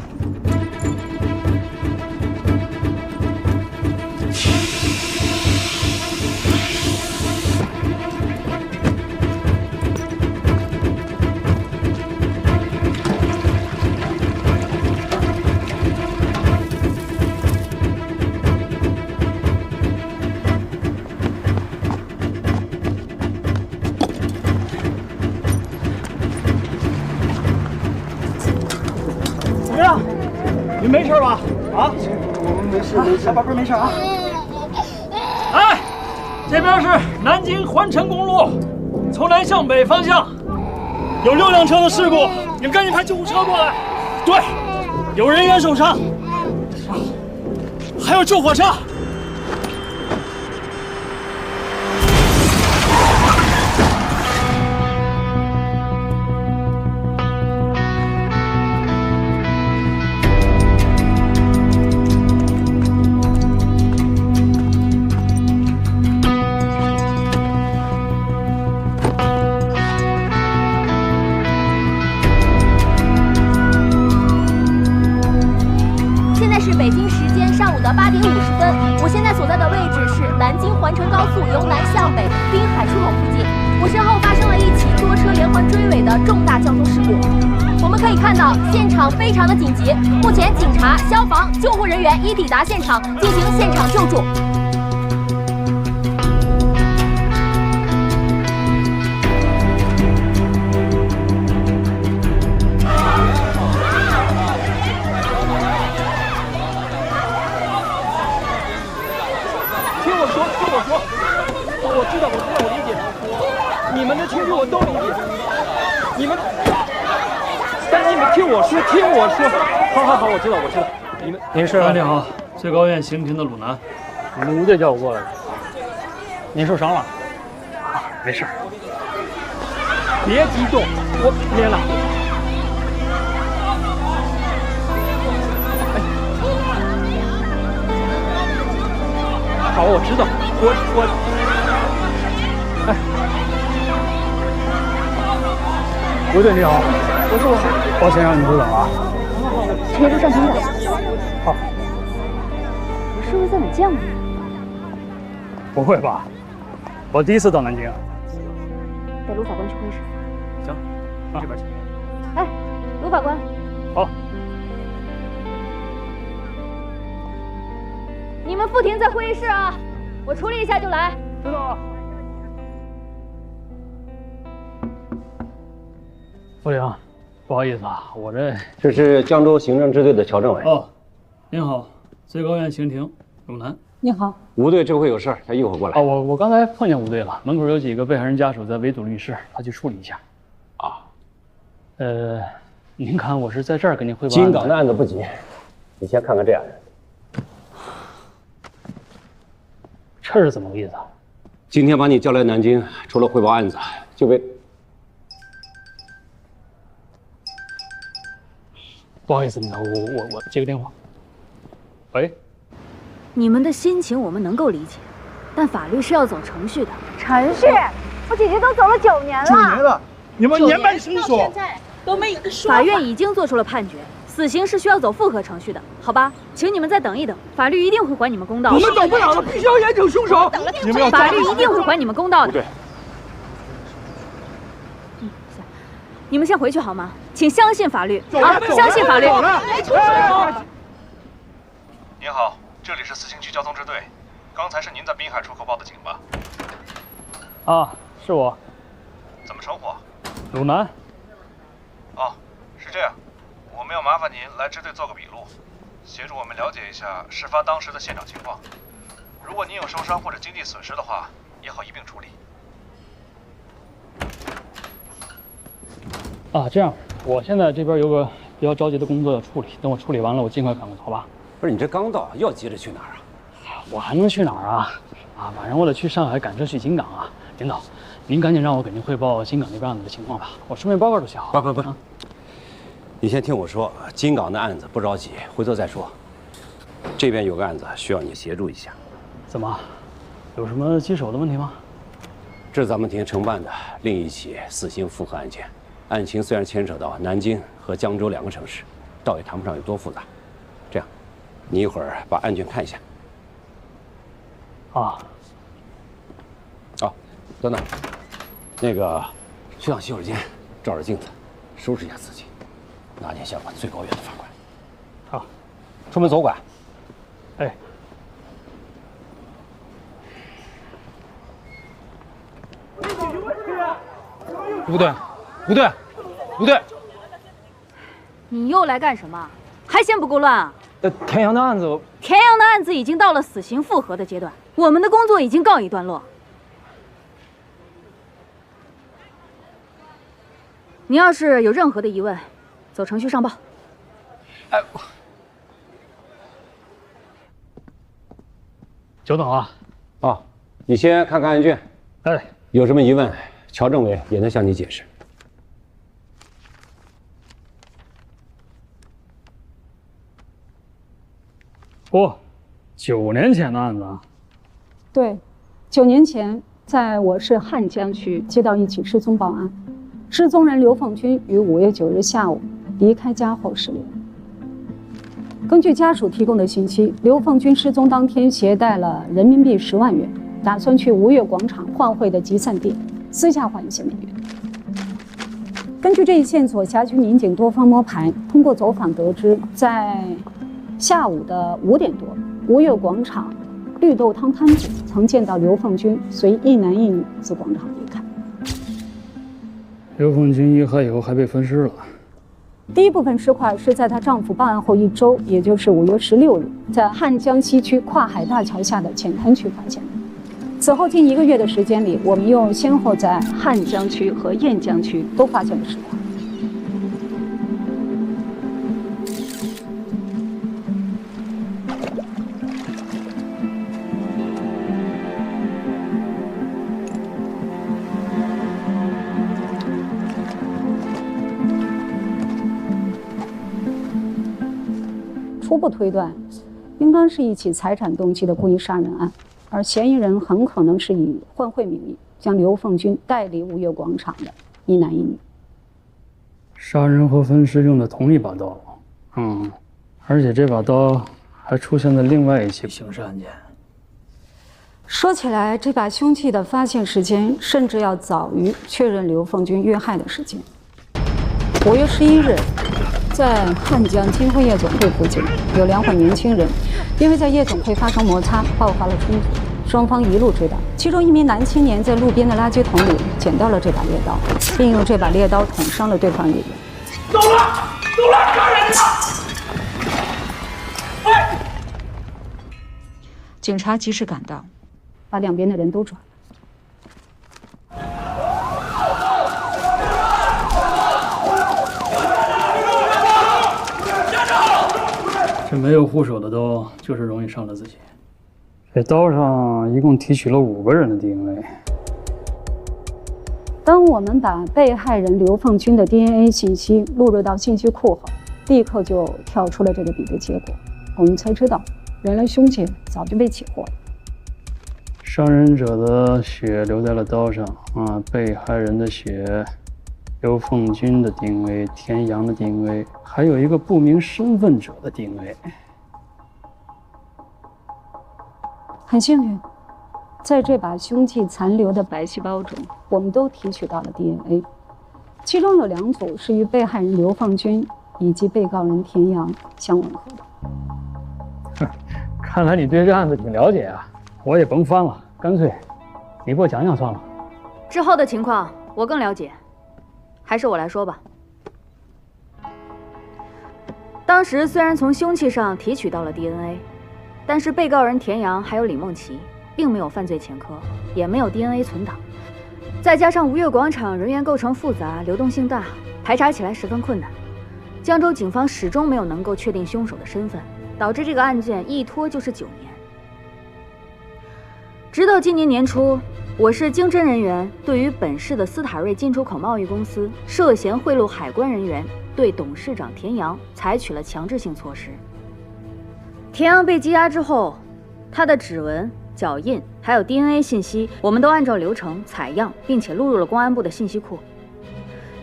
没事吧？啊，我们没事，小宝贝没事啊。哎，这边是南京环城公路，从南向北方向有6辆车的事故，你们赶紧派救护车过来。对，有人员受伤，还有救火车。北京时间上午的8点50分，我现在所在的位置是南京环城高速由南向北滨海出口附近。我身后发生了一起多车连环追尾的重大交通事故。我们可以看到现场非常的紧急，目前警察、消防、救护人员已抵达现场进行现场救助。我知道，我理解。你们的情绪我都理解。你们，但是你们听我说。好，我知道。您是？你好，最高院刑庭的鲁南，你们吴队叫我过来的。您受伤了？啊，没事。别激动，我连了。好，我知道，哎，吴队你好，我抱歉让你久等了啊。铁路上请等。好。我是不是在哪见过你？不会吧？我第一次到南京。带卢法官去会议室。行，这边请。哎，卢法官。好。你们不停在会议室啊，我处理一下就来。知道了。副领，不好意思啊，我这是江州行政支队的乔政委。哦，您好，最高院刑庭鲁南。你好，吴队这回有事，他一会儿过来。我刚才碰见吴队了，门口有几个被害人家属在围堵律师，他去处理一下。啊，您看我是在这儿给您汇报。金港的案子不急，你先看看这案子。这是怎么个意思啊？今天把你叫来南京，除了汇报案子，就为……不好意思，我接个电话。喂。你们的心情我们能够理解，但法律是要走程序的。程序？我姐姐都走了9年了。9年了，你们年半生疏，现在都没一个说。法院已经做出了判决，死刑是需要走复核程序的，好吧？请你们再等一等，法律一定会还你们公道的。我们等不了了，必须要严惩凶手。你们要法律一定会还你们公道的。对。你们先回去好吗？请相信法律啊！相信法律。您好。这里是四星区交通支队，刚才是您在滨海出口报的警吧？啊，是我。怎么称呼？鲁南。哦，是这样，我们要麻烦您来支队做个笔录，协助我们了解一下事发当时的现场情况。如果您有受伤或者经济损失的话，也好一并处理。啊，这样，我现在这边有个比较着急的工作要处理，等我处理完了，我尽快赶过去，好吧？不是你这刚到，又急着去哪儿啊？我还能去哪儿啊？晚上我得去上海赶车去金港啊！领导，您赶紧让我给您汇报金港那边案子的情况吧，我顺便报告就行。不，你先听我说，金港的案子不着急，回头再说。这边有个案子需要你协助一下。怎么？有什么棘手的问题吗？这是咱们庭承办的另一起死刑复核案件，案情虽然牵扯到南京和江州2个城市，倒也谈不上有多复杂。这样。你一会儿把案卷看一下。啊。哦，等等，那个去趟洗手间，照照镜子，收拾一下自己，拿点相关最高院的法官。好，出门左拐。哎。吴队，你又来干什么？还嫌不够乱啊？田阳的案子，田阳的案子已经到了死刑复核的阶段，我们的工作已经告一段落。你要是有任何的疑问，走程序上报。哎，久等了。哦，你先看看案卷。哎，有什么疑问，乔政委也能向你解释。9年前的案子啊？对，9年前，在我市汉江区接到一起失踪报案，失踪人刘凤军于5月9日下午离开家后失联。根据家属提供的信息，刘凤军失踪当天携带了人民币10万元，打算去吴越广场换汇的集散地，私下换一些美元。根据这一线索，辖区民警多方摸排，通过走访得知，在下午的5点多，吴越广场绿豆汤摊主曾见到刘凤军随一男一女自广场离开。刘凤军遇害以后还被分尸了。第一部分尸块是在她丈夫报案后1周，也就是5月16日，在汉江西区跨海大桥下的浅滩区发现的。此后近1个月的时间里，我们又先后在汉江区和雁江区都发现了尸块。初步推断，应当是一起财产动机的故意杀人案，而嫌疑人很可能是以换汇名义将刘凤军带离吴越广场的一男一女。杀人和分尸用的同一把刀，而且这把刀还出现在另外一起刑事案件。说起来，这把凶器的发现时间甚至要早于确认刘凤军遇害的时间。5月11日。在汉江金汇夜总会附近，有2伙年轻人因为在夜总会发生摩擦，爆发了冲突，双方一路追打。其中一名男青年在路边的垃圾桶里捡到了这把猎刀，并用这把猎刀捅伤了对方一人。走了，杀人了！警察及时赶到，把两边的人都抓了。这没有护手的刀，就是容易伤了自己。这刀上一共提取了5个人的 DNA。当我们把被害人刘凤军的 DNA 信息录入到信息库后，立刻就跳出了这个比对结果。我们才知道，原来凶器早就被起获了。伤人者的血留在了刀上啊，被害人的血。 刘凤军的 DNA， 田阳的 DNA， 还有一个不明身份者的 DNA。很幸运，在这把凶器残留的白细胞中，我们都提取到了 DNA， 其中有2组是与被害人刘凤军以及被告人田阳相吻合的。看来你对这案子挺了解啊，我也甭翻了，干脆你给我讲讲算了。之后的情况我更了解。 还是我来说吧。当时虽然从凶器上提取到了 DNA， 但是被告人田阳还有李梦琪并没有犯罪前科，也没有 DNA 存档。再加上吴越广场人员构成复杂、流动性大，排查起来十分困难。江州警方始终没有能够确定凶手的身份，导致这个案件一拖就是9年。直到今年年初。 我市经侦人员对于本市的斯塔瑞进出口贸易公司涉嫌贿赂海关人员，对董事长田阳采取了强制性措施。田阳被羁押之后，他的指纹、脚印还有 DNA 信息，我们都按照流程采样，并且录入了公安部的信息库。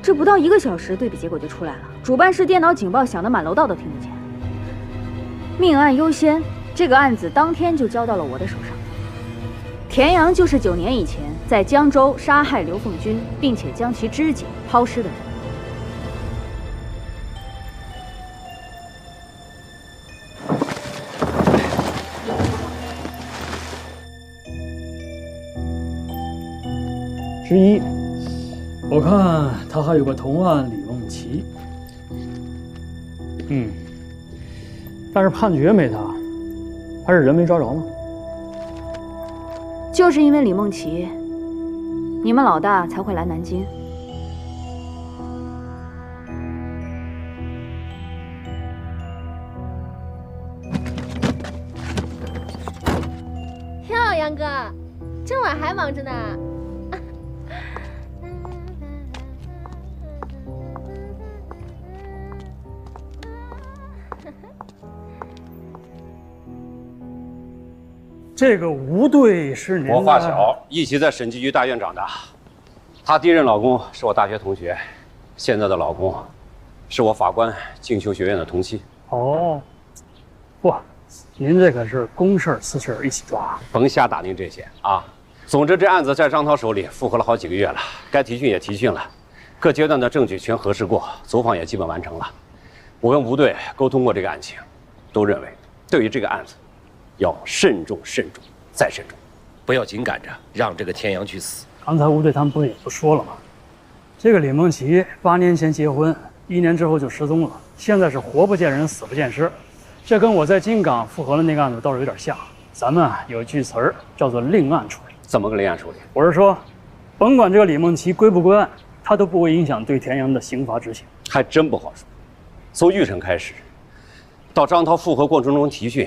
这不到1个小时，对比结果就出来了。主办室电脑警报响得满楼道都听得见。命案优先，这个案子当天就交到了我的手上。 田阳就是9年以前在江州杀害刘凤军，并且将其肢解抛尸的人。之一，我看他还有个同案李梦琪。但是判决没他，还是人没抓着吗？ 就是因为李梦琪，你们老大才会来南京。哟，杨哥，这晚还忙着呢。这个吴队是您的？我发小，一起在审计局大院长大。她第一任老公是我大学同学，现在的老公是我法官进修学院的同期。哦，不，您这可是公事私事一起抓，甭瞎打听这些啊。总之，这案子在张涛手里复核了好几个月了，该提讯也提讯了，各阶段的证据全核实过，走访也基本完成了。我跟吴队沟通过这个案情，都认为对于这个案子。 要慎重、慎重再慎重，不要紧赶着让这个田阳去死。刚才吴队他们不是也都说了吗？这个李梦琪8年前结婚，1年之后就失踪了，现在是活不见人，死不见尸。这跟我在金港复核的那个案子倒是有点像。咱们有句词儿叫做另案处理。怎么个另案处理？我是说，甭管这个李梦琪归不归案，他都不会影响对田阳的刑罚执行。还真不好说。从预审开始，到张涛复核过程中提讯。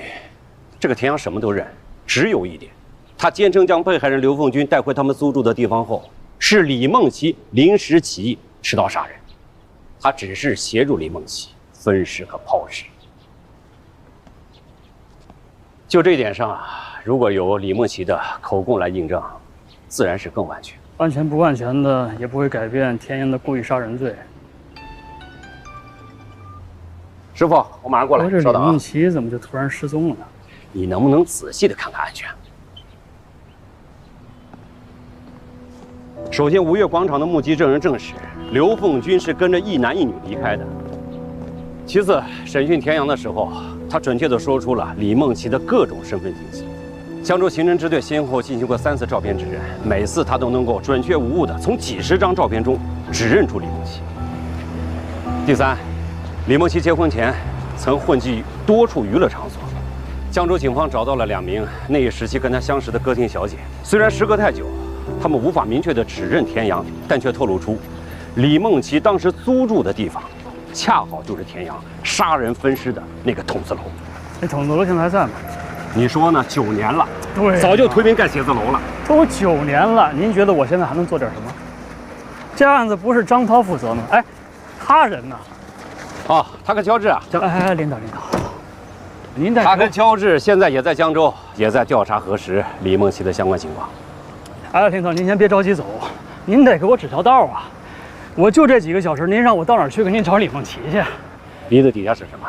这个田阳什么都认，只有一点，他坚称将被害人刘凤军带回他们租住的地方后，是李梦琪临时起意持刀杀人，他只是协助李梦琪分尸和抛尸。就这一点上啊，如果有李梦琪的口供来印证，自然是更完全。完全不完全的，也不会改变田阳的故意杀人罪。师傅，我马上过来，稍等啊。李梦琪怎么就突然失踪了呢？ 你能不能仔细的看看案卷？首先，吴越广场的目击证人证实，刘凤军是跟着1男1女离开的。其次，审讯田阳的时候，他准确地说出了李梦琪的各种身份信息。江州刑侦支队先后进行过3次照片指认，每次他都能够准确无误地从几十张照片中指认出李梦琪。第三，李梦琪结婚前曾混迹多处娱乐场所。江州警方找到了2名那一时期跟他相识的歌厅小姐，虽然时隔太久，他们无法明确的指认田阳，但却透露出李梦琪当时租住的地方，恰好就是田阳杀人分尸的那个筒子楼。那筒子楼现在还在吗？你说呢？9年了，对，早就退兵盖写字楼了。都9年了，您觉得我现在还能做点什么？这案子不是张涛负责吗？哎，他人呢？哦，他跟乔治啊，领导，您带他跟乔治现在也在江州，也在调查核实李梦琪的相关情况。哎，领导，您先别着急走，您得给我指条道啊！我就这几个小时，您让我到哪儿去给您找李梦琪去？鼻子底下是什么？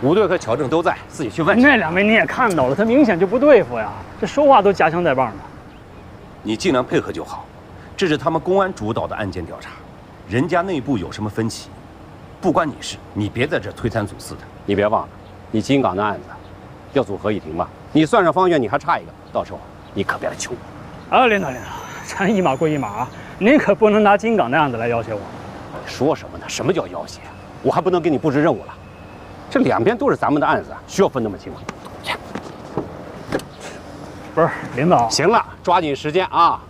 吴队和乔正都在，自己去问去。那2位你也看到了，他明显就不对付呀，这说话都夹枪带棒的。你尽量配合就好，这是他们公安主导的案件调查，人家内部有什么分歧，不关你事，你别在这推三阻四的。你别忘了，你金港的案子要组合议庭吧？你算上方院，你还差一个，到时候你可别来求我。啊，领导，咱一码归一码啊，您可不能拿金港的案子来要挟我。说什么呢？什么叫要挟？我还不能给你布置任务了。这2边都是咱们的案子，需要分那么清吗？不是，领导。行了，抓紧时间啊，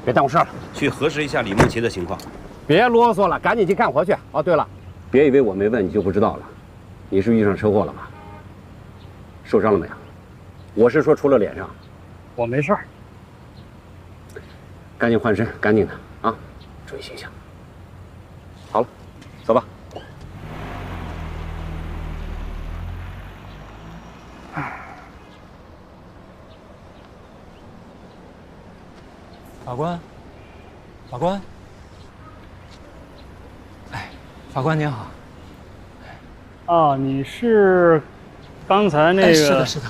别耽误事了。去核实一下李梦琪的情况。别啰嗦了，赶紧去干活去。哦，对了，别以为我没问你就不知道了。你是遇上车祸了吧？受伤了没有？我是说除了脸上。我没事儿。赶紧换身，赶紧的啊，注意形象。好了，走吧。法官，法官，哎，法官您好。啊，你是刚才那个？是的，是的。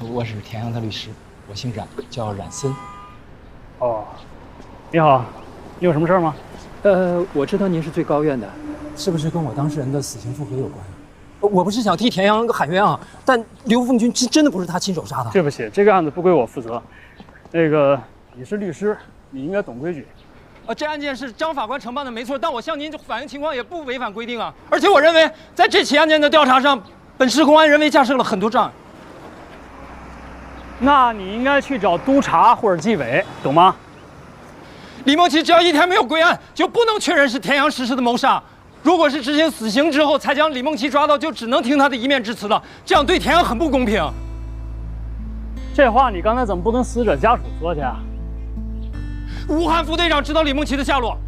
我是田阳的律师，我姓冉，叫冉森。哦，你好，你有什么事儿吗？我知道您是最高院的，是不是跟我当事人的死刑复核有关？我不是想替田阳喊冤啊，但刘凤军真的不是他亲手杀的。对不起，这个案子不归我负责。那个，你是律师，你应该懂规矩。这案件是张法官承办的，没错，但我向您反映情况也不违反规定啊。而且我认为，在这起案件的调查上，本市公安人为架设了很多障碍。那你应该去找督察或者纪委，懂吗？李梦琪只要一天没有归案，就不能确认是田阳实施的谋杀。如果是执行死刑之后才将李梦琪抓到，就只能听他的一面之词了，这样对田阳很不公平。这话你刚才怎么不跟死者家属说去啊？吴汉副队长知道李梦琪的下落。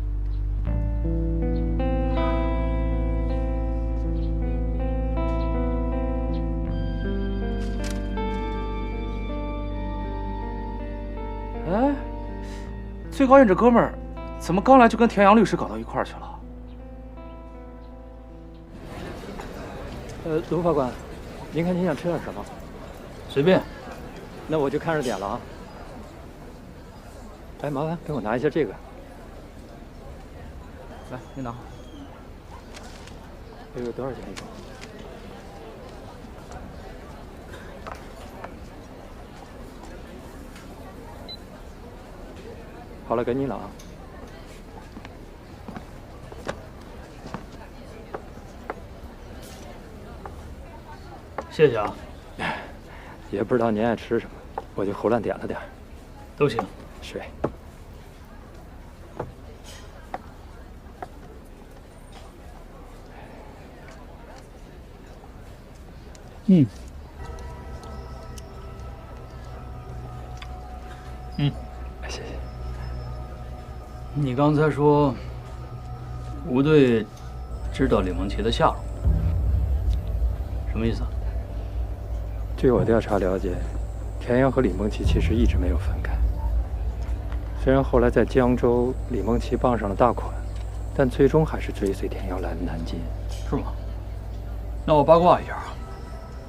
哎，最高院这哥们儿，怎么刚来就跟田阳律师搞到一块儿去了？卢法官，您看您想吃点什么？随便。那我就看着点了啊。哎，麻烦给我拿一下这个。来，您拿。这个多少钱一个？好了，给你了啊。谢谢啊。也不知道您爱吃什么，我就胡乱点了点。都行。水。嗯。谢谢。你刚才说，吴队知道李梦琪的下落，什么意思啊？据我调查了解，田阳和李梦琪其实一直没有分开。虽然后来在江州，李梦琪傍上了大款，但最终还是追随田阳来了南京。是吗？那我八卦一下，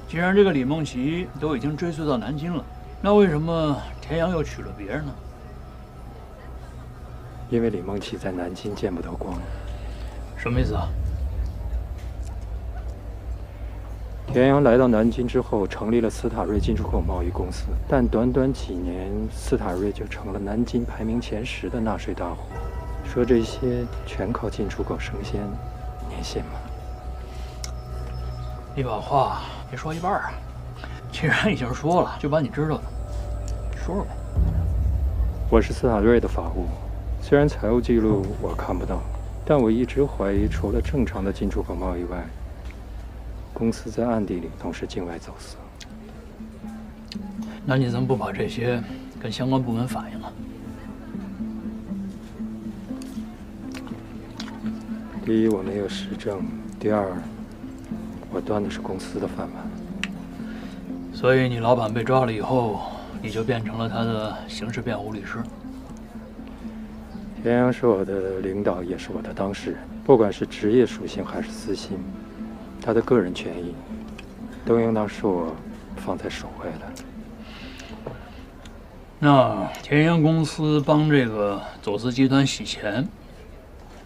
既然这个李梦琪都已经追随到南京了，那为什么田阳又娶了别人呢？因为李梦琪在南京见不得光。什么意思啊？田阳来到南京之后，成立了斯塔瑞进出口贸易公司，但短短几年，斯塔瑞就成了南京排名前10的纳税大户。说这些全靠进出口生鲜，您信吗？你把话别说一半啊！既然已经说了，就把你知道的说说呗。我是斯塔瑞的法务，虽然财务记录我看不到，但我一直怀疑，除了正常的进出口贸易外，公司在暗地里同时境外走私。那你怎么不把这些跟相关部门反映啊？第一，我没有实证；第二，我端的是公司的饭碗。所以你老板被抓了以后，你就变成了他的刑事辩护律师。田阳是我的领导，也是我的当事人，不管是职业属性还是私心，他的个人权益都应当是我放在首位的。那田阳公司帮这个走私集团洗钱，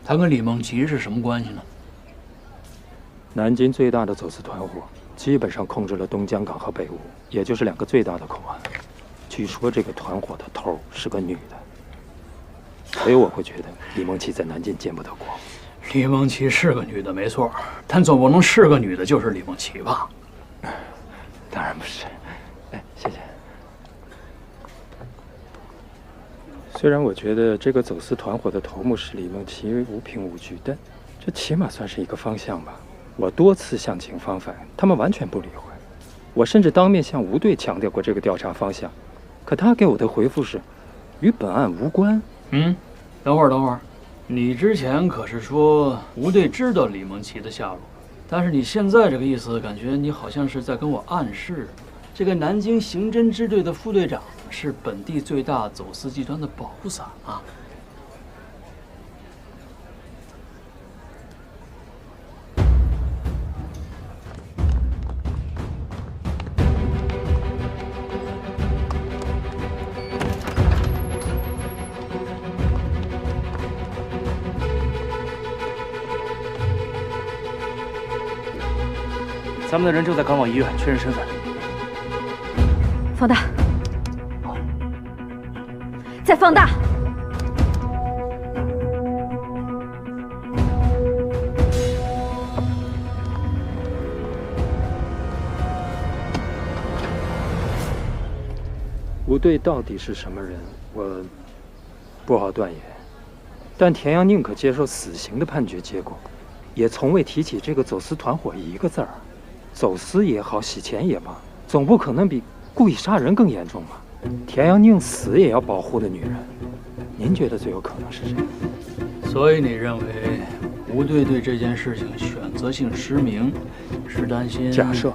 他跟李梦琪是什么关系呢？南京最大的走私团伙基本上控制了东江港和北坞，也就是2个最大的口岸。据说这个团伙的头是个女的，所以我会觉得李梦琪在南京见不得光。李梦琪是个女的，没错，但总不能是个女的就是李梦琪吧？当然不是。哎，谢谢。虽然我觉得这个走私团伙的头目是李梦琪无凭无据，但这起码算是一个方向吧。我多次向警方反映，他们完全不理会。我甚至当面向吴队强调过这个调查方向，可他给我的回复是，与本案无关。等会儿，你之前可是说吴队知道李梦琪的下落，但是你现在这个意思，感觉你好像是在跟我暗示，这个南京刑侦支队的副队长是本地最大走私集团的保护伞啊。咱们的人正在赶往医院确认身份。放大，再放大。吴队到底是什么人，我不好断言。但田阳宁可接受死刑的判决结果，也从未提起这个走私团伙一个字儿。走私也好，洗钱也罢，总不可能比故意杀人更严重吧？田阳宁死也要保护的女人，您觉得最有可能是谁？所以你认为吴队对这件事情选择性失明，是担心？假设，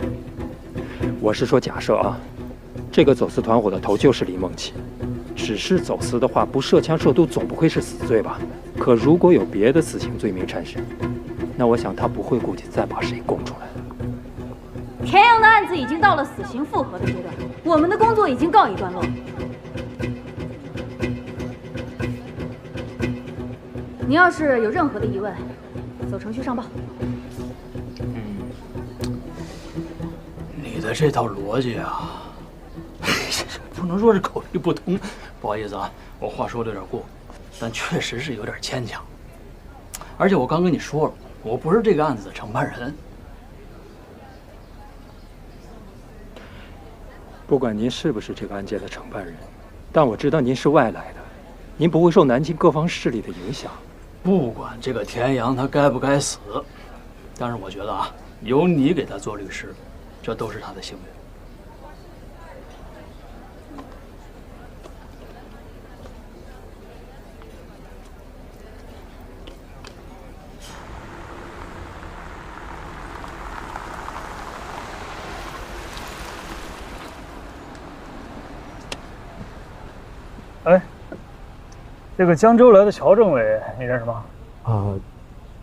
我是说假设啊，这个走私团伙的头就是李梦琪。只是走私的话，不涉枪涉毒总不会是死罪吧？可如果有别的死刑罪名产生，那我想他不会顾及再把谁供出来。田阳的案子已经到了死刑复核的阶段，我们的工作已经告一段落。你要是有任何的疑问，走程序上报。你的这套逻辑啊，不能说是口语不通，不好意思啊，我话说的有点过，但确实是有点牵强。而且我刚跟你说了，我不是这个案子的承办人。不管您是不是这个案件的承办人，但我知道您是外来的，您不会受南京各方势力的影响。不管这个田阳他该不该死，但是我觉得啊，由你给他做律师，这都是他的幸运。哎，这个江州来的乔政委，你认识吗？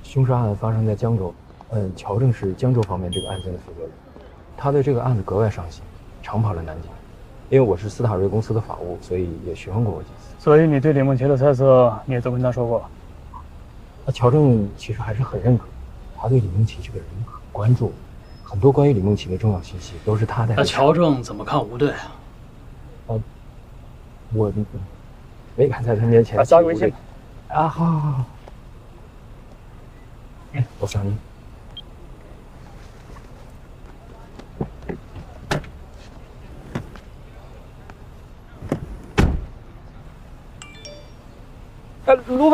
凶杀案发生在江州，乔正是江州方面这个案件的负责人，他对这个案子格外上心，常跑来南京。因为我是斯塔瑞公司的法务，所以也询问过我几次。所以你对李梦琪的猜测，你也都跟他说过了。乔正其实还是很认可，他对李梦琪这个人很关注，很多关于李梦琪的重要信息都是他带。那乔正怎么看吴队啊？我没敢在他面前加个微信吧。好。我想你。卢芳。